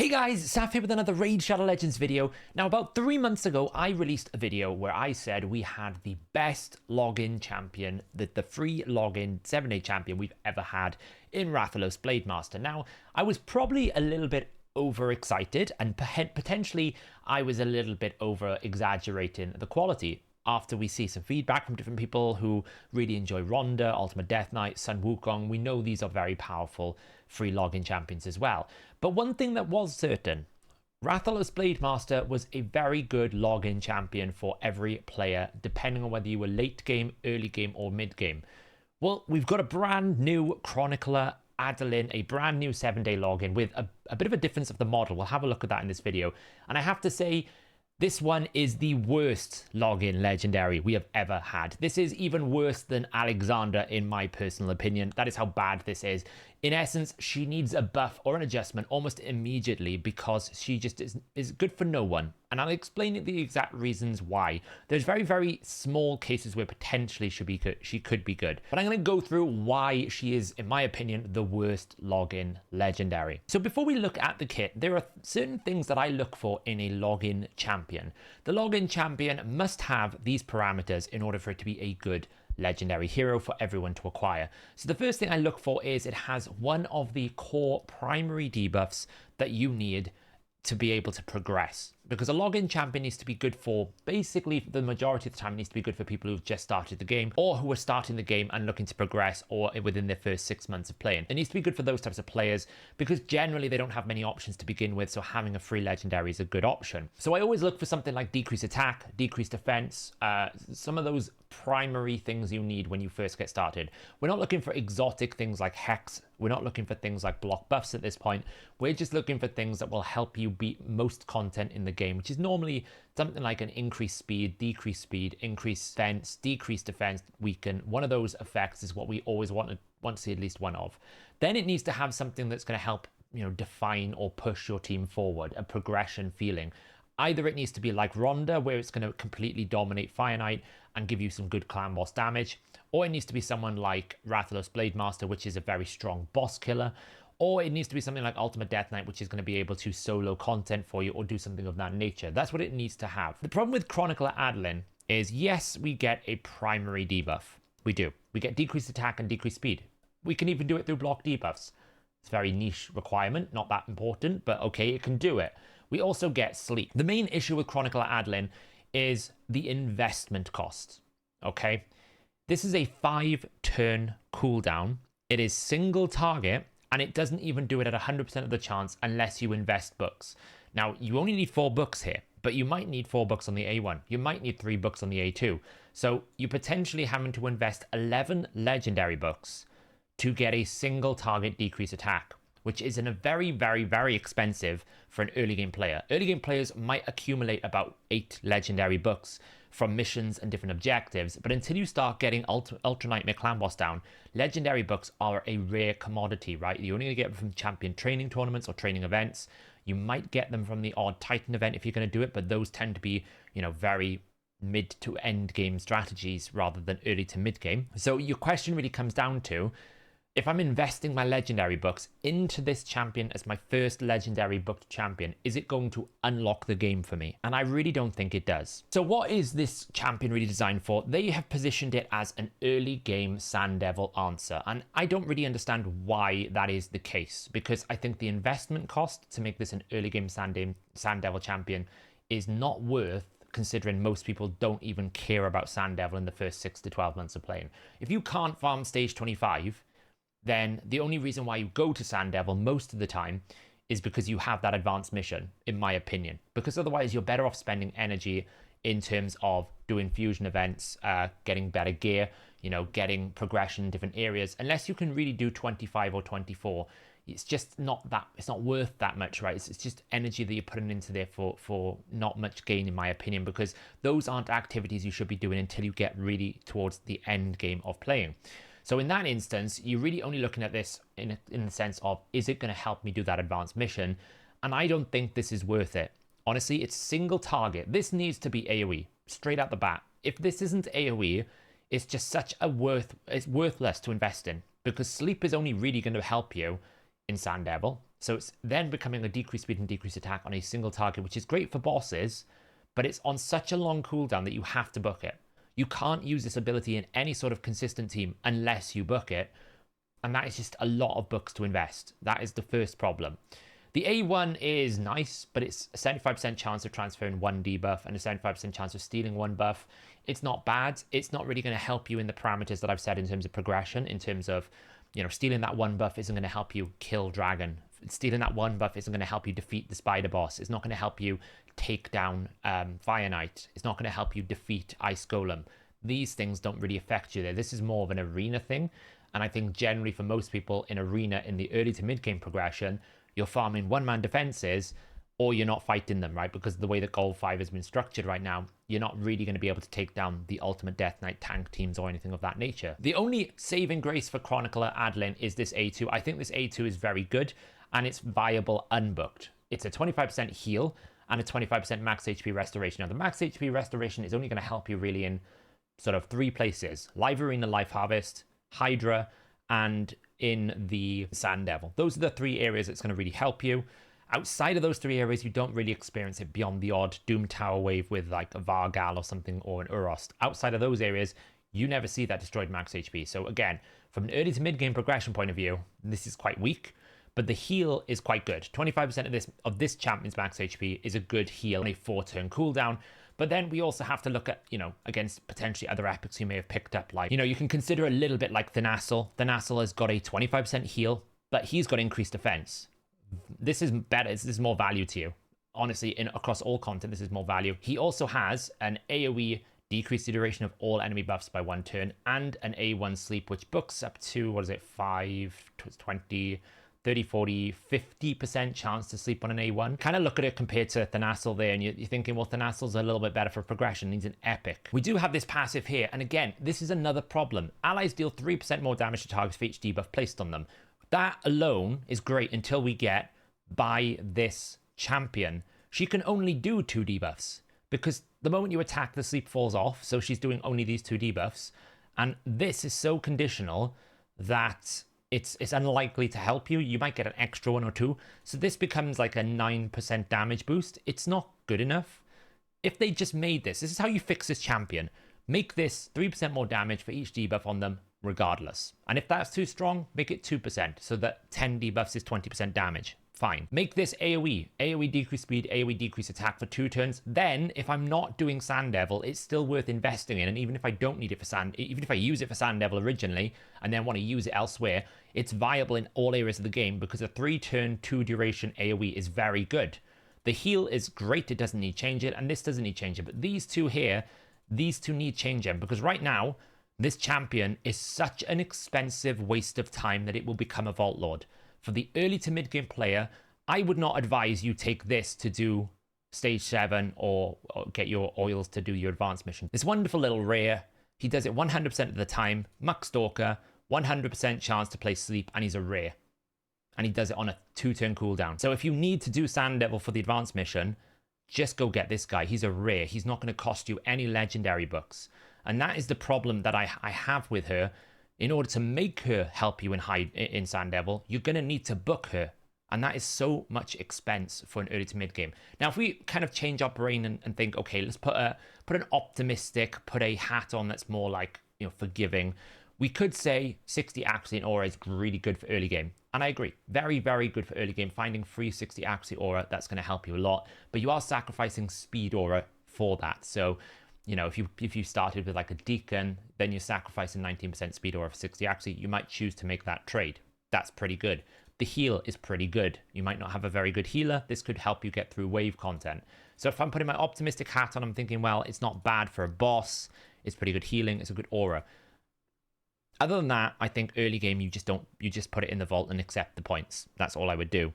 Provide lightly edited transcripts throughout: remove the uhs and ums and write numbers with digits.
Hey guys, Saf here with another Raid Shadow Legends video. Now about 3 months ago, I released a video where I said we had the best login champion, the free login 7-day champion we've ever had in Rathalos Blademaster. Now, I was probably a little bit overexcited and potentially I was a little bit over exaggerating the quality. After we see some feedback from different people who really enjoy Ronda, Ultimate Death Knight, Sun Wukong, we know these are very powerful free login champions as well. But one thing that was certain, Rathalos Blademaster was a very good login champion for every player, depending on whether you were late game, early game, or mid game. Well, we've got a brand new Chronicler Adelyn, a brand new 7-day login with a bit of a difference of the model. We'll have a look at that in this video. And I have to say, this one is the worst login legendary we have ever had. This is even worse than Alexander in my personal opinion. That is how bad this is. In essence, she needs a buff or an adjustment almost immediately because she just is good for no one. And I'll explain the exact reasons why. There's very, very small cases where potentially she could be good. But I'm going to go through why she is, in my opinion, the worst login legendary. So before we look at the kit, there are certain things that I look for in a login champion. The login champion must have these parameters in order for it to be a good legendary hero for everyone to acquire. So the first thing I look for is it has one of the core primary debuffs that you need to be able to progress, because a login champion needs to be good for basically the majority of the time. It needs to be good for people who've just started the game or who are starting the game and looking to progress, or within their first 6 months of playing. It needs to be good for those types of players because generally they don't have many options to begin with, so having a free legendary is a good option. So I always look for something like decreased attack, decreased defense, some of those primary things you need when you first get started. We're not looking for exotic things like Hex. We're not looking for things like block buffs at this point. We're just looking for things that will help you beat most content in the game, which is normally something like an increased speed, decreased speed, increased defense, decreased defense, weaken. One of those effects is what we always want to see at least one of. Then it needs to have something that's going to help, define or push your team forward, a progression feeling. Either it needs to be like Ronda, where it's going to completely dominate Fire Knight and give you some good clan boss damage, or it needs to be someone like Rathalos Blademaster, which is a very strong boss killer, or it needs to be something like Ultimate Death Knight, which is going to be able to solo content for you or do something of that nature. That's what it needs to have. The problem with Chronicler Adelyn is, yes, we get a primary debuff. We do. We get decreased attack and decreased speed. We can even do it through block debuffs. It's a very niche requirement, not that important, but okay, it can do it. We also get sleep. The main issue with Chronicler Adelyn is the investment cost, okay? This is a 5-turn cooldown. It is single target, and it doesn't even do it at 100% of the chance unless you invest books. Now, you only need 4 books here, but you might need 4 books on the A1. You might need 3 books on the A2. So you're potentially having to invest 11 legendary books to get a single target decrease attack, which is a very, very, very expensive for an early game player. Early game players might accumulate about 8 legendary books from missions and different objectives, but until you start getting Ultra Nightmare Clan Boss down, legendary books are a rare commodity, right? You only get them from champion training tournaments or training events. You might get them from the odd Titan event if you're going to do it, but those tend to be, very mid to end game strategies rather than early to mid game. So your question really comes down to, if I'm investing my legendary books into this champion as my first legendary booked champion, is it going to unlock the game for me? And I really don't think it does. So what is this champion really designed for? They have positioned it as an early game Sand Devil answer. And I don't really understand why that is the case, because I think the investment cost to make this an early game Sand Devil champion is not worth, considering most people don't even care about Sand Devil in the first 6 to 12 months of playing. If you can't farm stage 25, then the only reason why you go to Sand Devil most of the time is because you have that advanced mission, in my opinion. Because otherwise you're better off spending energy in terms of doing fusion events, getting better gear, getting progression in different areas. Unless you can really do 25 or 24, it's just not worth that much, right? It's just energy that you're putting into there for not much gain, in my opinion, because those aren't activities you should be doing until you get really towards the end game of playing. So in that instance, you're really only looking at this in the sense of, is it going to help me do that advanced mission? And I don't think this is worth it. Honestly, it's single target. This needs to be AoE, straight out the bat. If this isn't AoE, it's just it's worthless to invest in, because sleep is only really going to help you in Sand Devil. So it's then becoming a decreased speed and decreased attack on a single target, which is great for bosses, but it's on such a long cooldown that you have to book it. You can't use this ability in any sort of consistent team unless you book it, and that is just a lot of books to invest. That is the first problem. The A1 is nice, but it's a 75% chance of transferring one debuff and a 75% chance of stealing one buff. It's not bad. It's not really going to help you in the parameters that I've said in terms of progression, in terms of, stealing that one buff isn't going to help you kill Dragon. Stealing that one buff isn't going to help you defeat the Spider Boss. It's not going to help you take down Fire Knight. It's not going to help you defeat Ice Golem. These things don't really affect you there. This is more of an arena thing. And I think generally for most people in arena, in the early to mid game progression, you're farming one-man defenses or you're not fighting them, right? Because the way that Gold 5 has been structured right now, you're not really going to be able to take down the ultimate Death Knight tank teams or anything of that nature. The only saving grace for Chronicler Adelyn is this A2. I think this A2 is very good and it's viable unbooked. It's a 25% heal and a 25% max HP restoration. Now, the max HP restoration is only going to help you really in sort of 3 places: Live Arena, Life Harvest, Hydra, and in the Sand Devil. Those are the 3 areas that's going to really help you. Outside of those 3 areas, you don't really experience it beyond the odd Doom Tower wave with like a Vargal or something, or an Urost. Outside of those areas, you never see that destroyed max HP. So again, from an early to mid game progression point of view, this is quite weak, but the heal is quite good. 25% of this champion's max HP is a good heal on a 4-turn cooldown. But then we also have to look at, against potentially other epics you may have picked up. Like, you can consider a little bit like Thanassel. Thanassel has got a 25% heal, but he's got increased defense. This is better. This is more value to you. Honestly, across all content, this is more value. He also has an AoE decrease the duration of all enemy buffs by 1 turn, and an A1 sleep, which books up to, 5, 20, 30, 40, 50% chance to sleep on an A1. Kind of look at it compared to Thanassel there, and you're thinking, well, Thanassel's a little bit better for progression. He's an epic. We do have this passive here, and again, this is another problem. Allies deal 3% more damage to targets for each debuff placed on them. That alone is great until we get by this champion. She can only do 2 debuffs, because the moment you attack, the sleep falls off, so she's doing only these 2 debuffs, and this is so conditional that it's unlikely to help you. You might get an extra 1 or 2. So this becomes like a 9% damage boost. It's not good enough. If they just made this is how you fix this champion. Make this 3% more damage for each debuff on them regardless. And if that's too strong, make it 2%. So that 10 debuffs is 20% damage. Fine. Make this AoE. AoE decrease speed, AoE decrease attack for 2 turns. Then, if I'm not doing Sand Devil, it's still worth investing in. And even if I don't need it for even if I use it for Sand Devil originally, and then want to use it elsewhere, it's viable in all areas of the game because a 3-turn, 2-duration AoE is very good. The heal is great. It doesn't need change it, and this doesn't need change it. But these 2 here, these 2 need change them, because right now, this champion is such an expensive waste of time that it will become a Vault Lord. For the early to mid-game player, I would not advise you take this to do Stage 7 or get your oils to do your advanced mission. This wonderful little rare, he does it 100% of the time. Muck Stalker, 100% chance to play sleep, and he's a rare. And he does it on a 2-turn cooldown. So if you need to do Sand Devil for the advanced mission, just go get this guy. He's a rare. He's not going to cost you any legendary books. And that is the problem that I have with her. In order to make her help you in Sand Devil, you're going to need to book her. And that is so much expense for an early to mid game. Now, if we kind of change our brain and think, okay, let's put an optimistic, put a hat on that's more like, forgiving. We could say 60 accuracy and aura is really good for early game. And I agree. Very, very good for early game. Finding free 60 accuracy aura, that's going to help you a lot. But you are sacrificing speed aura for that. So, if you started with like a Deacon, then you're sacrificing 19% speed aura for 60 accuracy, you might choose to make that trade. That's pretty good. The heal is pretty good. You might not have a very good healer. This could help you get through wave content. So if I'm putting my optimistic hat on, I'm thinking, well, it's not bad for a boss. It's pretty good healing. It's a good aura. Other than that, I think early game, you just put it in the vault and accept the points. That's all I would do.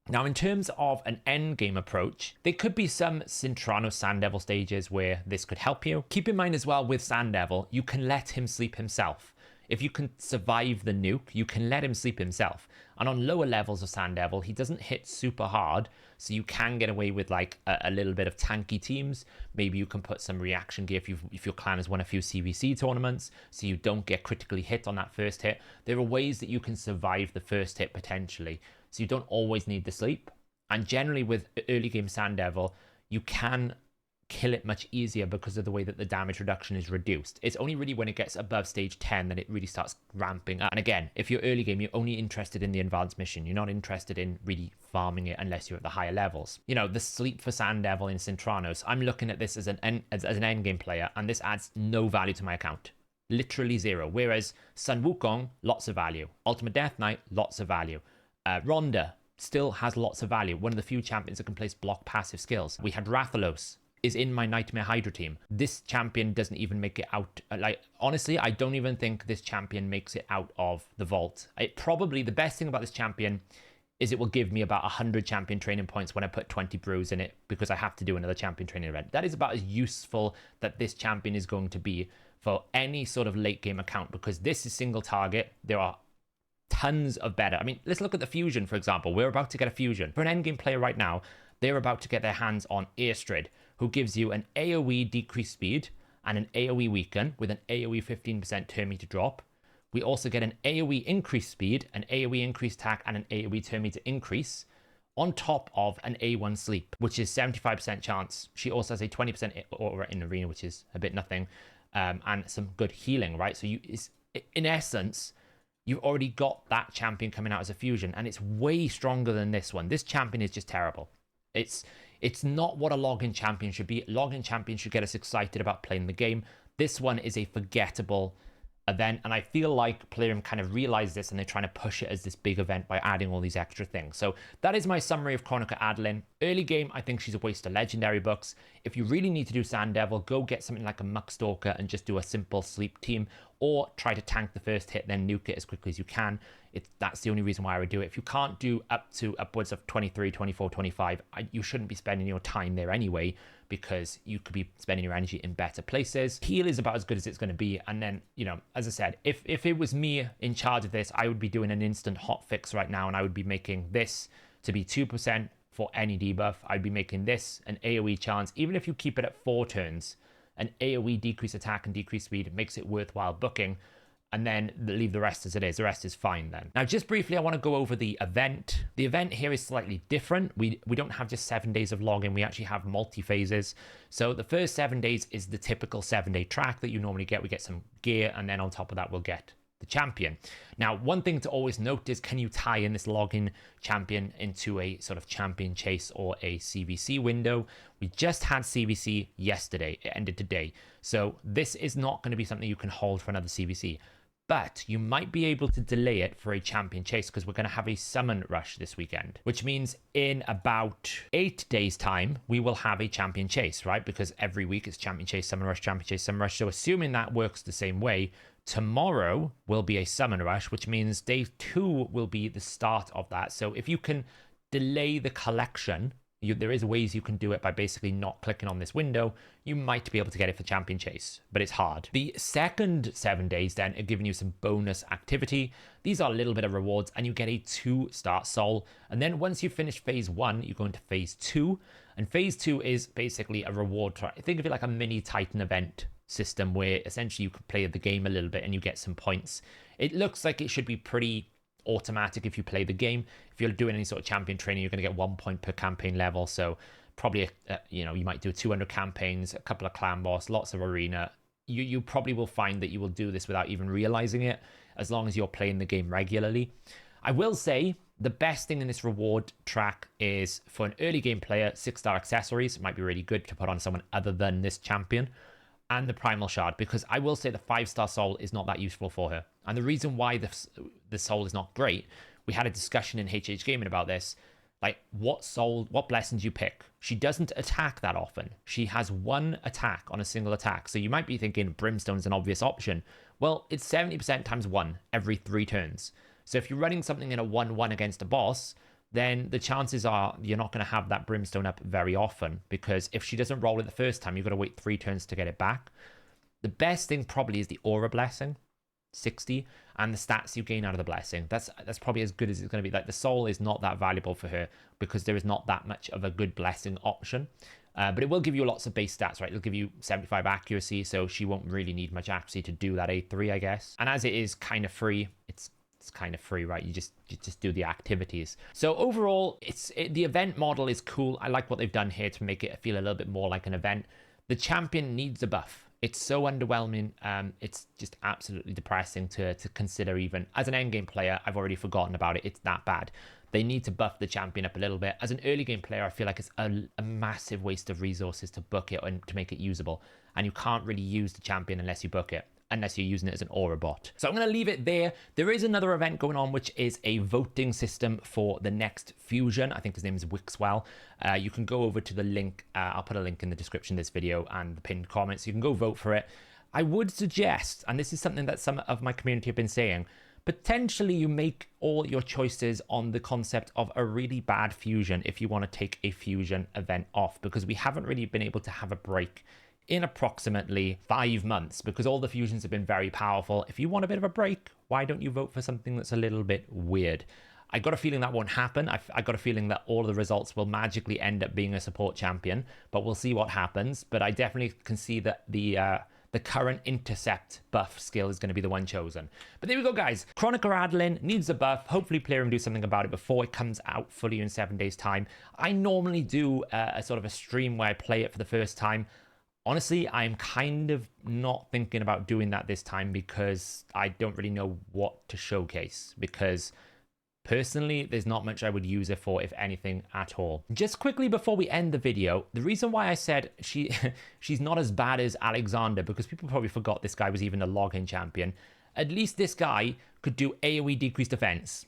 Now, in terms of an end game approach, there could be some Cintrano Sand Devil stages where this could help you. Keep in mind as well, with Sand Devil, you can let him sleep himself. If you can survive the nuke, you can let him sleep himself. And on lower levels of Sand Devil, he doesn't hit super hard, so you can get away with like a little bit of tanky teams. Maybe you can put some reaction gear if your clan has won a few CVC tournaments, so you don't get critically hit on that first hit. There are ways that you can survive the first hit potentially. so you don't always need the sleep. And generally with early game Sand Devil, you can kill it much easier because of the way that the damage reduction is reduced. It's only really when it gets above stage 10 that it really starts ramping up. And again, if you're early game, you're only interested in the advanced mission. You're not interested in really farming it unless you're at the higher levels. You know, the sleep for Sand Devil in Cintranos, I'm looking at this as an end game player, and this adds no value to my account. Literally zero. Whereas Sun Wukong, lots of value. Ultimate Death Knight, lots of value. Rhonda still has lots of value. One of the few champions that can place block passive skills. We had Rathalos, is in my Nightmare Hydra team. This champion doesn't even make it out. Like, honestly, I don't even think this champion makes it out of the vault. It probably, the best thing about this champion is it will give me about 100 champion training points when I put 20 brews in it, because I have to do another champion training event. That is about as useful that this champion is going to be for any sort of late game account, because this is single target. There are tons of better. I mean, let's look at the fusion, for example. We're about to get a fusion. For an endgame player right now, they're about to get their hands on Airstrid, who gives you an AoE decreased speed and an AoE weaken with an AoE 15% turn meter drop. We also get an AoE increased speed, an AoE increased attack, and an AoE turn meter increase on top of an A1 sleep, which is 75% chance. She also has a 20% aura in arena, which is a bit nothing, and some good healing, right? So in essence, you've already got that champion coming out as a fusion, and it's way stronger than this one. This champion is just terrible. It's not what a login champion should be. Login champion should get us excited about playing the game. This one is a forgettable event, and I feel like Plarium kind of realized this, and they're trying to push it as this big event by adding all these extra things. So that is my summary of Chronicler Adelyn. Early game, I think she's a waste of legendary books. If you really need to do Sand Devil, go get something like a Muckstalker and just do a simple sleep team, or try to tank the first hit, then nuke it as quickly as you can. That's the only reason why I would do it. If you can't do upwards of 23, 24, 25, you shouldn't be spending your time there anyway, because you could be spending your energy in better places. Heal is about as good as it's going to be. And then, you know, as I said, if it was me in charge of this, I would be doing an instant hot fix right now, and I would be making this to be 2% for any debuff. I'd be making this an AoE chance. Even if you keep it at 4 turns, an AoE decrease attack and decrease speed, it makes it worthwhile booking, and then leave the rest as it is. The rest is fine then. Now, just briefly, I want to go over the event. The event here is slightly different. We don't have just 7 days of login. We actually have multi-phases. So the first 7 days is the typical 7-day track that you normally get. We get some gear, and then on top of that, we'll get the champion. Now, one thing to always note is, can you tie in this login champion into a sort of champion chase or a CVC window? We just had CVC yesterday. It ended today. So this is not going to be something you can hold for another CVC. But you might be able to delay it for a champion chase, because we're going to have a summon rush this weekend, which means in about 8 days' time, we will have a champion chase, right? Because every week it's champion chase, summon rush, champion chase, summon rush. So assuming that works the same way, tomorrow will be a summon rush, which means day 2 will be the start of that. So if you can delay the collection, there is ways you can do it by basically not clicking on this window. You might be able to get it for champion chase, but it's hard. The second 7 days then are giving you some bonus activity. These are a little bit of rewards, and you get a 2-star soul. And then once you finish phase 1, you go into phase 2. And phase 2 is basically a reward. Think of it like a mini Titan event system, where essentially you can play the game a little bit and you get some points. It looks like it should be pretty automatic if you play the game. If you're doing any sort of champion training, you're going to get 1 point per campaign level. So probably you might do 200 campaigns, a couple of clan boss, lots of arena. You probably will find that you will do this without even realizing it, as long as you're playing the game regularly. I will say the best thing in this reward track is, for an early game player, 6-star accessories. It might be really good to put on someone other than this champion. And the primal shard, because I will say the 5-star soul is not that useful for her. And the reason why the soul is not great, we had a discussion in HH Gaming about this. Like, what blessings you pick. She doesn't attack that often. She has 1 attack on a single attack. So you might be thinking Brimstone is an obvious option. Well, it's 70% times 1 every 3 turns. So if you're running something in a 1-1 against a boss, then the chances are you're not going to have that Brimstone up very often, because if she doesn't roll it the first time, you've got to wait 3 turns to get it back. The best thing probably is the Aura Blessing, 60, and the stats you gain out of the blessing. That's probably as good as it's going to be. Like, the soul is not that valuable for her, because there is not that much of a good blessing option. But it will give you lots of base stats, right? It'll give you 75 accuracy, so she won't really need much accuracy to do that A3, I guess. And as it is kind of free, it's it's kind of free, right? You just do the activities. So overall, the event model is cool. I like what they've done here to make it feel a little bit more like an event. The champion needs a buff. It's so underwhelming. It's just absolutely depressing to consider. Even as an endgame player, I've already forgotten about it. It's that bad. They need to buff the champion up a little bit. As an early game player, I feel like it's a massive waste of resources to book it and to make it usable. And you can't really use the champion unless you book it, unless you're using it as an aura bot. So I'm going to leave it there. There is another event going on, which is a voting system for the next fusion. I think his name is Wixwell. You can go over to the link. I'll put a link in the description of this video and the pinned comments. You can go vote for it. I would suggest, and this is something that some of my community have been saying, potentially you make all your choices on the concept of a really bad fusion if you want to take a fusion event off, because we haven't really been able to have a break in approximately 5 months because all the fusions have been very powerful. If you want a bit of a break, why don't you vote for something that's a little bit weird? I got a feeling that won't happen. I got a feeling that all of the results will magically end up being a support champion, but we'll see what happens. But I definitely can see that the current intercept buff skill is going to be the one chosen. But there we go, guys. Chronicler Adelyn needs a buff. Hopefully player and do something about it before it comes out fully in 7 days time. I normally do a sort of a stream where I play it for the first time. Honestly, I'm kind of not thinking about doing that this time because I don't really know what to showcase, because personally, there's not much I would use it for, if anything at all. Just quickly before we end the video, the reason why I said she's not as bad as Alexander, because people probably forgot this guy was even a login champion. At least this guy could do AoE decreased defense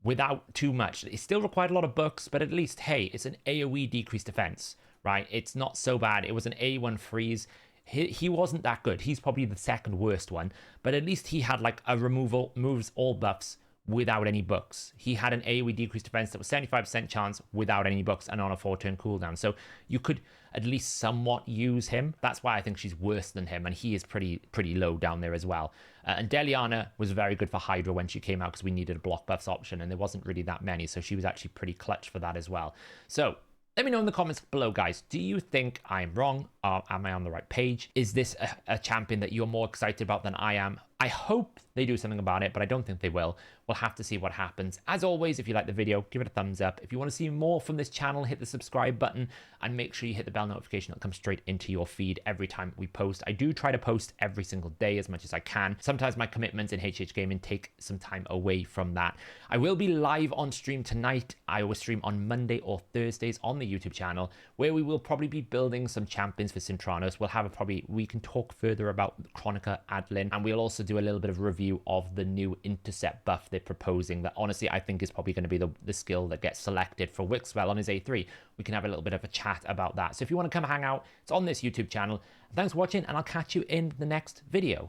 without too much. It still required a lot of books, but at least, hey, it's an AoE decreased defense, right? It's not so bad. It was an A1 freeze. He wasn't that good. He's probably the second worst one, but at least he had like a removes all buffs without any books. He had an AoE decreased defense that was 75% chance without any books and on a 4-turn cooldown. So you could at least somewhat use him. That's why I think she's worse than him, and he is pretty low down there as well. And Deliana was very good for Hydra when she came out because we needed a block buffs option, and there wasn't really that many, so she was actually pretty clutch for that as well. So let me know in the comments below, guys. Do you think I'm wrong? Am I on the right page? Is this a champion that you're more excited about than I am? I hope they do something about it, but I don't think they will. We'll have to see what happens. As always, if you like the video, give it a thumbs up. If you want to see more from this channel, hit the subscribe button and make sure you hit the bell notification. It'll come straight into your feed every time we post. I do try to post every single day as much as I can. Sometimes my commitments in HH Gaming take some time away from that. I will be live on stream tonight. I always stream on Monday or Thursdays on the YouTube channel, where we will probably be building some champions for Sintranos. We'll have we can talk further about Chronicler Adelyn, and we'll also do a little bit of review of the new intercept buff they're proposing that honestly I think is probably going to be the skill that gets selected for Wixwell on his A3. We can have a little bit of a chat about that. So if you want to come hang out, it's on this YouTube channel. Thanks for watching, and I'll catch you in the next video.